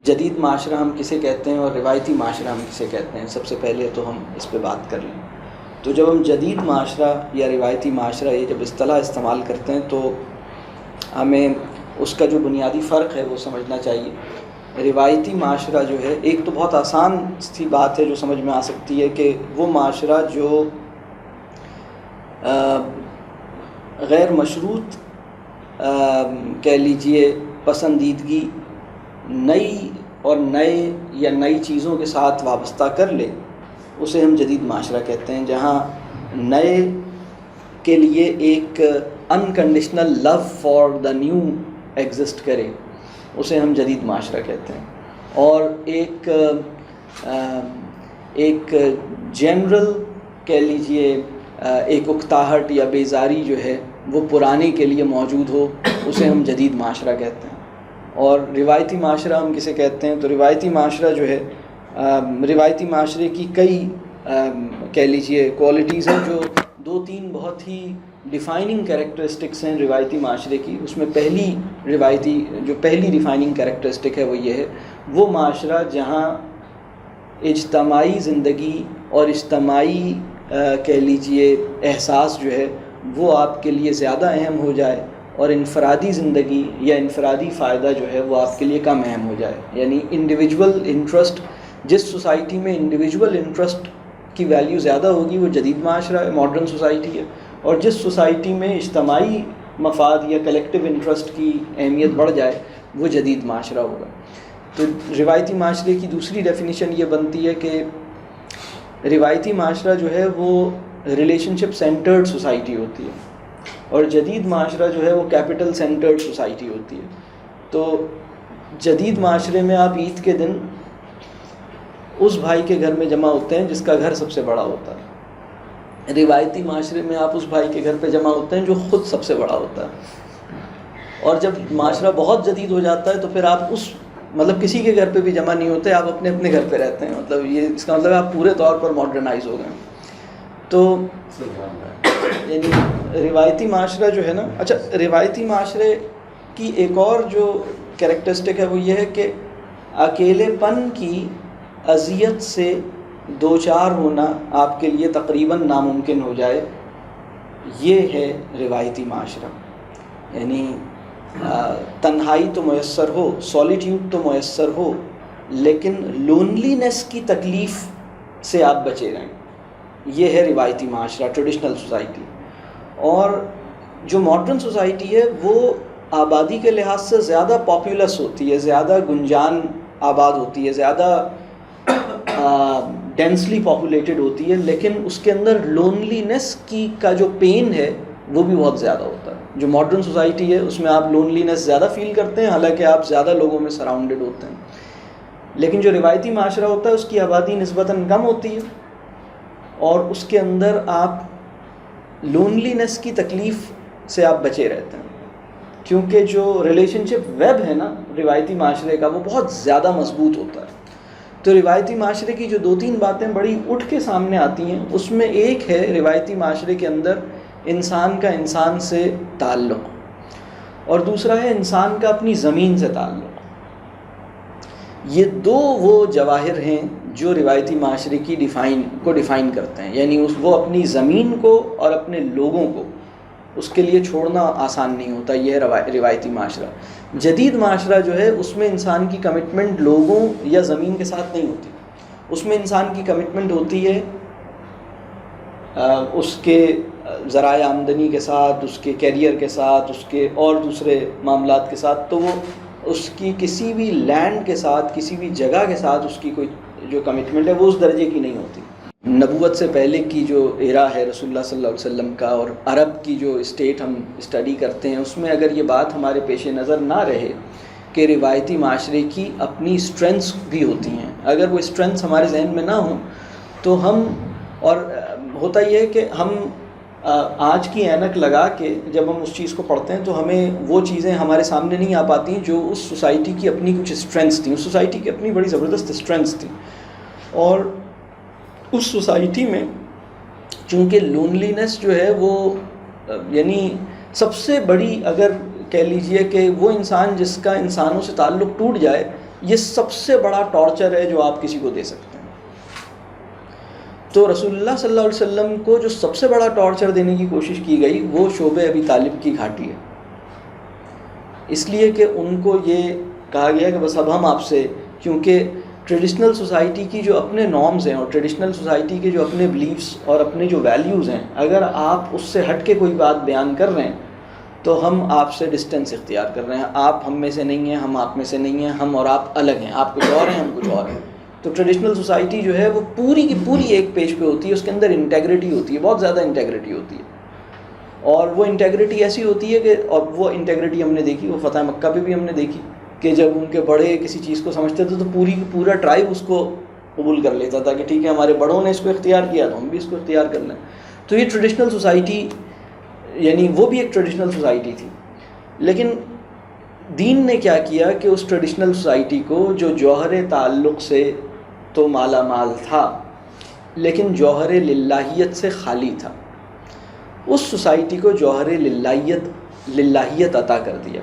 جدید معاشرہ ہم کسے کہتے ہیں اور روایتی معاشرہ ہم کسے کہتے ہیں، سب سے پہلے تو ہم اس پہ بات کر لیں۔ تو جب ہم جدید معاشرہ یا روایتی معاشرہ یہ جب اصطلاح استعمال کرتے ہیں تو ہمیں اس کا جو بنیادی فرق ہے وہ سمجھنا چاہیے۔ روایتی معاشرہ جو ہے، ایک تو بہت آسان سی بات ہے جو سمجھ میں آ سکتی ہے کہ وہ معاشرہ جو غیر مشروط کہہ لیجئے پسندیدگی نئی اور نئی چیزوں کے ساتھ وابستہ کر لے، اسے ہم جدید معاشرہ کہتے ہیں۔ جہاں نئے کے لیے ایک unconditional love for the new exist کرے، اسے ہم جدید معاشرہ کہتے ہیں۔ اور ایک جنرل کہہ لیجئے ایک اکتاہٹ یا بیزاری جو ہے وہ پرانے کے لیے موجود ہو، اسے ہم جدید معاشرہ کہتے ہیں۔ اور روایتی معاشرہ ہم کسے کہتے ہیں؟ تو روایتی معاشرہ جو ہے، روایتی معاشرے کی کئی کہہ لیجئے کوالٹیز ہیں، جو دو تین بہت ہی ڈیفائننگ کیریکٹرسٹکس ہیں روایتی معاشرے کی۔ اس میں پہلی ڈیفائننگ کیریکٹرسٹک ہے وہ یہ ہے، وہ معاشرہ جہاں اجتماعی زندگی اور اجتماعی کہہ لیجئے احساس جو ہے وہ آپ کے لیے زیادہ اہم ہو جائے، اور انفرادی زندگی یا انفرادی فائدہ جو ہے وہ آپ کے لیے کم اہم ہو جائے۔ یعنی انڈیویجول انٹرسٹ، جس سوسائٹی میں انڈیویجول انٹرسٹ کی ویلیو زیادہ ہوگی وہ جدید معاشرہ ہے، ماڈرن سوسائٹی ہے، اور جس سوسائٹی میں اجتماعی مفاد یا کلیکٹیو انٹرسٹ کی اہمیت بڑھ جائے وہ جدید معاشرہ ہوگا۔ تو روایتی معاشرے کی دوسری ڈیفینیشن یہ بنتی ہے کہ روایتی معاشرہ جو ہے وہ ریلیشن شپ سینٹرڈ سوسائٹی ہوتی ہے، اور جدید معاشرہ جو ہے وہ کیپٹل سینٹرڈ سوسائٹی ہوتی ہے۔ تو جدید معاشرے میں آپ عید کے دن اس بھائی کے گھر میں جمع ہوتے ہیں جس کا گھر سب سے بڑا ہوتا ہے، روایتی معاشرے میں آپ اس بھائی کے گھر پہ جمع ہوتے ہیں جو خود سب سے بڑا ہوتا ہے۔ اور جب معاشرہ بہت جدید ہو جاتا ہے تو پھر آپ کسی کے گھر پہ بھی جمع نہیں ہوتے، آپ اپنے اپنے گھر پہ رہتے ہیں۔ یہ اس کا مطلب ہے آپ پورے طور پر ماڈرنائز ہو گئے۔ تو یعنی روایتی معاشرہ جو ہے نا، اچھا، روایتی معاشرے کی ایک اور جو کیریکٹرسٹک ہے وہ یہ ہے کہ اکیلے پن کی اذیت سے دوچار ہونا آپ کے لیے تقریباً ناممکن ہو جائے، یہ ہے روایتی معاشرہ۔ یعنی تنہائی تو میسر ہو، سولیٹیوڈ تو میسر ہو، لیکن لونلی نیس کی تکلیف سے آپ بچے رہیں، یہ ہے روایتی معاشرہ، ٹریڈیشنل سوسائٹی۔ اور جو ماڈرن سوسائٹی ہے وہ آبادی کے لحاظ سے زیادہ پاپولس ہوتی ہے، زیادہ گنجان آباد ہوتی ہے، زیادہ ڈینسلی پاپولیٹڈ ہوتی ہے، لیکن اس کے اندر لونلی نیس کا جو پین ہے وہ بھی بہت زیادہ ہوتا ہے۔ جو ماڈرن سوسائٹی ہے اس میں آپ لونلی نیس زیادہ فیل کرتے ہیں، حالانکہ آپ زیادہ لوگوں میں سراؤنڈڈ ہوتے ہیں۔ لیکن جو روایتی معاشرہ ہوتا ہے اس کی آبادی نسبتاً کم ہوتی ہے، اور اس کے اندر آپ لونلی نیس کی تکلیف سے آپ بچے رہتے ہیں، کیونکہ جو ریلیشن شپ ویب ہے نا روایتی معاشرے کا وہ بہت زیادہ مضبوط ہوتا ہے۔ تو روایتی معاشرے کی جو دو تین باتیں بڑی اٹھ کے سامنے آتی ہیں، اس میں ایک ہے روایتی معاشرے کے اندر انسان کا انسان سے تعلق، اور دوسرا ہے انسان کا اپنی زمین سے تعلق۔ یہ دو وہ جواہر ہیں جو روایتی معاشرے کی ڈیفائن کرتے ہیں۔ یعنی وہ اپنی زمین کو اور اپنے لوگوں کو اس کے لیے چھوڑنا آسان نہیں ہوتا، یہ ہے روایتی معاشرہ۔ جدید معاشرہ جو ہے اس میں انسان کی کمٹمنٹ لوگوں یا زمین کے ساتھ نہیں ہوتی، اس میں انسان کی کمٹمنٹ ہوتی ہے اس کے ذرائع آمدنی کے ساتھ، اس کے کیریئر کے ساتھ، اس کے اور دوسرے معاملات کے ساتھ۔ تو وہ اس کی کسی بھی لینڈ کے ساتھ، کسی بھی جگہ کے ساتھ اس کی کوئی جو کمٹمنٹ ہے وہ اس درجے کی نہیں ہوتی۔ نبوت سے پہلے کی جو ایرا ہے رسول اللہ صلی اللہ علیہ وسلم کا، اور عرب کی جو اسٹیٹ ہم اسٹڈی کرتے ہیں، اس میں اگر یہ بات ہمارے پیش نظر نہ رہے کہ روایتی معاشرے کی اپنی اسٹرینتھس بھی ہوتی ہیں، اگر وہ اسٹرینتھس ہمارے ذہن میں نہ ہوں تو اور ہوتا یہ ہے کہ ہم آج کی اینک لگا کے جب ہم اس چیز کو پڑھتے ہیں تو ہمیں وہ چیزیں ہمارے سامنے نہیں آ پاتی ہیں جو اس سوسائٹی کی اپنی کچھ اسٹرینتھس تھیں، اس سوسائٹی کی اپنی بڑی زبردست اسٹرینتھس تھیں۔ اور اس سوسائٹی میں چونکہ لونلی نیس جو ہے وہ یعنی سب سے بڑی، اگر کہہ لیجئے کہ وہ انسان جس کا انسانوں سے تعلق ٹوٹ جائے یہ سب سے بڑا ٹارچر ہے جو آپ کسی کو دے سکتے ہیں. تو رسول اللہ صلی اللہ علیہ وسلم کو جو سب سے بڑا ٹارچر دینے کی کوشش کی گئی وہ شعب ابی طالب کی گھاٹی ہے، اس لیے کہ ان کو یہ کہا گیا کہ بس اب ہم آپ سے، کیونکہ ٹریڈیشنل سوسائٹی کی جو اپنے نارمز ہیں اور ٹریڈیشنل سوسائٹی کے جو اپنے بلیفس اور اپنے جو ویلیوز ہیں، اگر آپ اس سے ہٹ کے کوئی بات بیان کر رہے ہیں تو ہم آپ سے ڈسٹینس اختیار کر رہے ہیں، آپ ہم میں سے نہیں ہیں، ہم آپ میں سے نہیں ہیں، ہم اور آپ الگ ہیں، آپ کچھ اور ہیں، ہم کچھ اور ہیں. تو ٹریڈیشنل سوسائٹی جو ہے وہ پوری کی پوری ایک پیج پہ ہوتی ہے، اس کے اندر انٹیگریٹی ہوتی ہے، بہت زیادہ انٹیگریٹی ہوتی ہے، اور وہ انٹیگریٹی ایسی ہوتی ہے کہ، اور وہ انٹیگریٹی ہم نے دیکھی، وہ فتح مکہ پہ بھی ہم نے دیکھی کہ جب ان کے بڑے کسی چیز کو سمجھتے تھے تو پورا ٹرائب اس کو قبول کر لیتا تھا کہ ٹھیک ہے ہمارے بڑوں نے اس کو اختیار کیا تو ہم بھی اس کو اختیار کر لیں. تو یہ ٹریڈیشنل سوسائٹی، یعنی وہ بھی ایک ٹریڈیشنل سوسائٹی تھی. لیکن دین نے کیا کیا کہ اس ٹریڈیشنل سوسائٹی کو جو جوہر تعلق سے تو مالا مال تھا لیکن جوہر للہیت سے خالی تھا، اس سوسائٹی کو جوہر للہیت عطا کر دیا.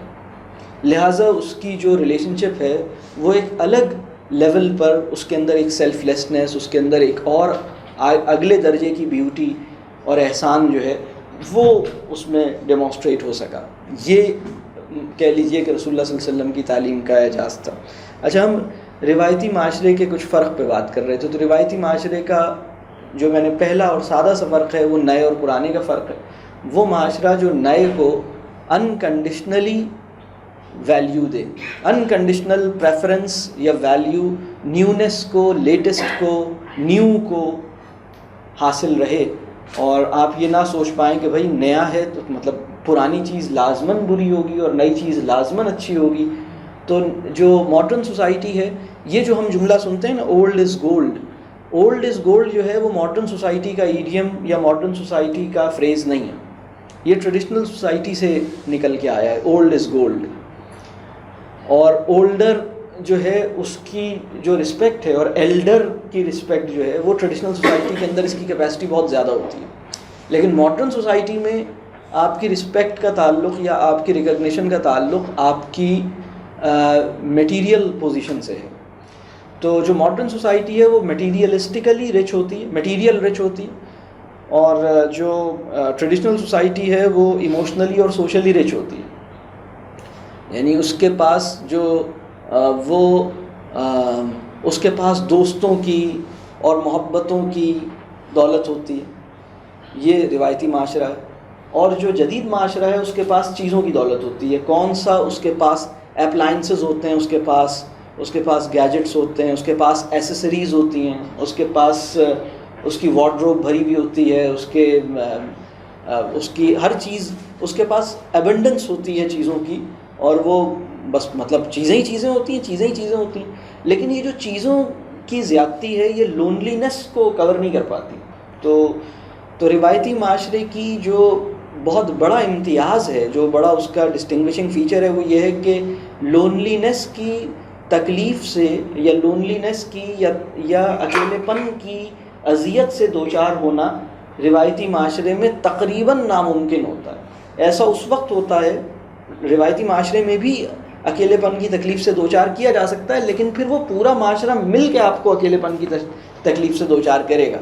لہٰذا اس کی جو ریلیشن شپ ہے وہ ایک الگ لیول پر، اس کے اندر ایک سیلف لیسنس، اس کے اندر ایک اور اگلے درجے کی بیوٹی اور احسان جو ہے وہ اس میں ڈیمانسٹریٹ ہو سکا. یہ کہہ لیجئے کہ رسول اللہ صلی اللہ علیہ وسلم کی تعلیم کا اعجاز تھا. اچھا، ہم روایتی معاشرے کے کچھ فرق پہ بات کر رہے تھے. تو روایتی معاشرے کا جو میں نے پہلا اور سادہ سا فرق ہے وہ نئے اور پرانے کا فرق ہے. وہ معاشرہ جو نئے کو انکنڈیشنلی ویلیو دے، انکنڈیشنل پریفرنس یا ویلیو، نیونیس کو، لیٹسٹ کو، نیو کو حاصل رہے، اور آپ یہ نہ سوچ پائیں کہ بھائی نیا ہے تو مطلب پرانی چیز لازماً بری ہوگی اور نئی چیز لازماً اچھی ہوگی. تو جو ماڈرن سوسائٹی ہے، یہ جو ہم جملہ سنتے ہیں نا old is gold, old is gold جو ہے وہ ماڈرن سوسائٹی کا ایڈیم یا ماڈرن سوسائٹی کا فریز نہیں ہے، یہ ٹریڈیشنل سوسائٹی سے نکل کے آیا ہے اولڈ از گولڈ. اور اولڈر جو ہے اس کی جو رسپیکٹ ہے اور ایلڈر کی رسپیکٹ جو ہے وہ ٹریڈیشنل سوسائٹی کے اندر اس کی کیپیسٹی بہت زیادہ ہوتی ہے. لیکن ماڈرن سوسائٹی میں آپ کی رسپیکٹ کا تعلق یا آپ کی ریکگنیشن کا تعلق آپ کی میٹیریل پوزیشن سے ہے. تو جو ماڈرن سوسائٹی ہے وہ میٹیریلسٹیکلی رچ ہوتی ہے، میٹیریل رچ ہوتی ہے، اور جو ٹریڈیشنل سوسائٹی ہے وہ ایموشنلی اور سوشلی رچ ہوتی ہے. یعنی اس کے پاس جو اس کے پاس دوستوں کی اور محبتوں کی دولت ہوتی ہے، یہ روایتی معاشرہ ہے. اور جو جدید معاشرہ ہے اس کے پاس چیزوں کی دولت ہوتی ہے. کون سا؟ اس کے پاس اپلائنسز ہوتے ہیں، اس کے پاس گیجٹس ہوتے ہیں، اس کے پاس ایسیسریز ہوتی ہیں، اس کے پاس اس کی وارڈروب بھری ہوئی ہوتی ہے، اس کی ہر چیز، اس کے پاس ایبنڈنس ہوتی ہے چیزوں کی، اور وہ بس مطلب چیزیں ہی چیزیں ہوتی ہیں. لیکن یہ جو چیزوں کی زیادتی ہے یہ لونلینس کو کور نہیں کر پاتی. تو روایتی معاشرے کی جو بہت بڑا امتیاز ہے، جو بڑا اس کا ڈسٹنگوشنگ فیچر ہے، وہ یہ ہے کہ لونلینس کی تکلیف سے یا لونلینس کی یا اکیلے پن کی اذیت سے دوچار ہونا روایتی معاشرے میں تقریباً ناممکن ہوتا ہے. ایسا اس وقت ہوتا ہے روایتی معاشرے میں بھی اکیلے پن کی تکلیف سے دوچار کیا جا سکتا ہے، لیکن پھر وہ پورا معاشرہ مل کے آپ کو اکیلے پن کی تکلیف سے دوچار کرے گا.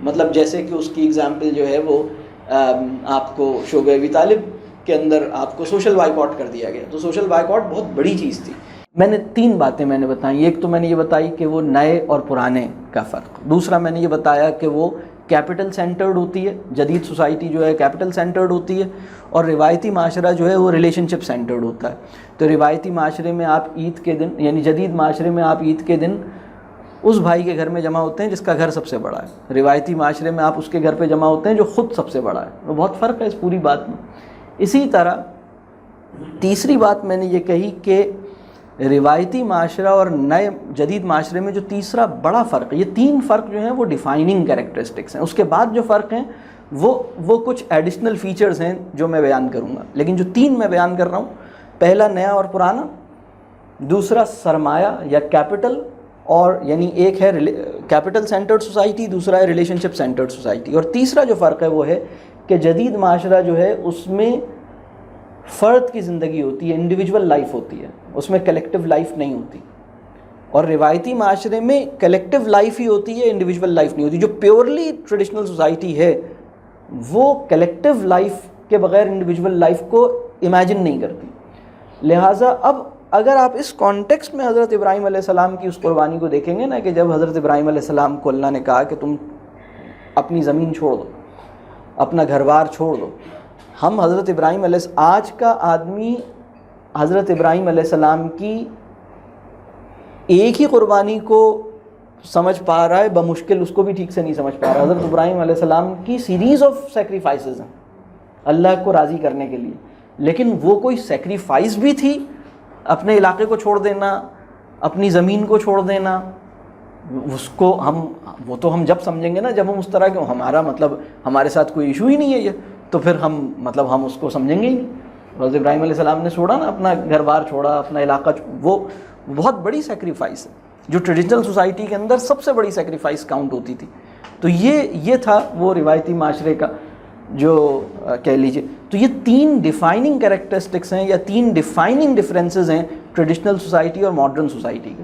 مطلب جیسے کہ اس کی اگزامپل جو ہے وہ آپ کو شعب ابی طالب کے اندر آپ کو سوشل بائیکاٹ کر دیا گیا. تو سوشل بائیکاٹ بہت بڑی چیز تھی. میں نے 3 باتیں میں نے بتائیں. ایک تو میں نے یہ بتائی کہ وہ نئے اور پرانے کا فرق. دوسرا میں نے یہ بتایا کہ وہ کیپٹل سینٹرڈ ہوتی ہے، جدید سوسائٹی جو ہے کیپٹل سینٹرڈ ہوتی ہے، اور روایتی معاشرہ جو ہے وہ ریلیشن شپ سینٹرڈ ہوتا ہے. تو روایتی معاشرے میں آپ عید کے دن، یعنی جدید معاشرے میں آپ عید کے دن اس بھائی کے گھر میں جمع ہوتے ہیں جس کا گھر سب سے بڑا ہے. روایتی معاشرے میں آپ اس کے گھر پہ جمع ہوتے ہیں جو خود سب سے بڑا ہے. وہ بہت فرق ہے اس پوری بات میں. اسی طرح تیسری بات میں نے یہ کہی کہ روایتی معاشرہ اور نئے جدید معاشرے میں جو تیسرا بڑا فرق ہے، یہ 3 فرق جو ہیں وہ ڈیفائننگ کیریکٹرسٹکس ہیں. اس کے بعد جو فرق ہیں وہ کچھ ایڈیشنل فیچرز ہیں جو میں بیان کروں گا. لیکن جو 3 میں بیان کر رہا ہوں، پہلا نیا اور پرانا، دوسرا سرمایہ یا کیپٹل، اور یعنی ایک ہے کیپٹل سینٹرڈ سوسائٹی، دوسرا ہے ریلیشن شپ سینٹرڈ سوسائٹی. اور تیسرا جو فرق ہے وہ ہے کہ جدید معاشرہ جو ہے اس میں فرد کی زندگی ہوتی ہے، انڈیویجول لائف ہوتی ہے، اس میں کلیکٹیو لائف نہیں ہوتی. اور روایتی معاشرے میں کلیکٹیو لائف ہی ہوتی ہے, انڈیویجول لائف نہیں ہوتی. جو پیورلی ٹریڈیشنل سوسائٹی ہے وہ کلیکٹیو لائف کے بغیر انڈیویجول لائف کو امیجن نہیں کرتی. لہٰذا اب اگر آپ اس کانٹیکسٹ میں حضرت ابراہیم علیہ السلام کی اس قربانی کو دیکھیں گے نا, کہ جب حضرت ابراہیم علیہ السلام کو اللہ نے کہا کہ تم اپنی زمین چھوڑ دو, اپنا گھر بار چھوڑ دو. ہم حضرت ابراہیم علیہ آج کا آدمی حضرت ابراہیم علیہ السلام کی ایک ہی قربانی کو سمجھ پا رہا ہے, بمشکل اس کو بھی ٹھیک سے نہیں سمجھ پا رہا. حضرت ابراہیم علیہ السلام کی سیریز آف سیکریفائسز ہیں اللہ کو راضی کرنے کے لیے, لیکن وہ کوئی سیکریفائس بھی تھی, اپنے علاقے کو چھوڑ دینا, اپنی زمین کو چھوڑ دینا. اس کو وہ تو ہم جب سمجھیں گے نا, جب ہم اس طرح کے ہمارا مطلب ہمارے ساتھ کوئی ایشو ہی نہیں ہے یہ, تو پھر ہم اس کو سمجھیں گے ہی نہیں. حضرت ابراہیم علیہ السلام نے چھوڑا نا, اپنا گھر بار چھوڑا, اپنا علاقہ, وہ بہت بڑی سیکریفائس ہے جو ٹریڈیشنل سوسائٹی کے اندر سب سے بڑی سیکریفائس کاؤنٹ ہوتی تھی. تو یہ تھا وہ روایتی معاشرے کا جو کہہ لیجیے. تو یہ 3 ڈیفائننگ کیریکٹرسٹکس ہیں یا 3 ڈیفائننگ ڈفرینسز ہیں ٹریڈیشنل سوسائٹی اور ماڈرن سوسائٹی کے.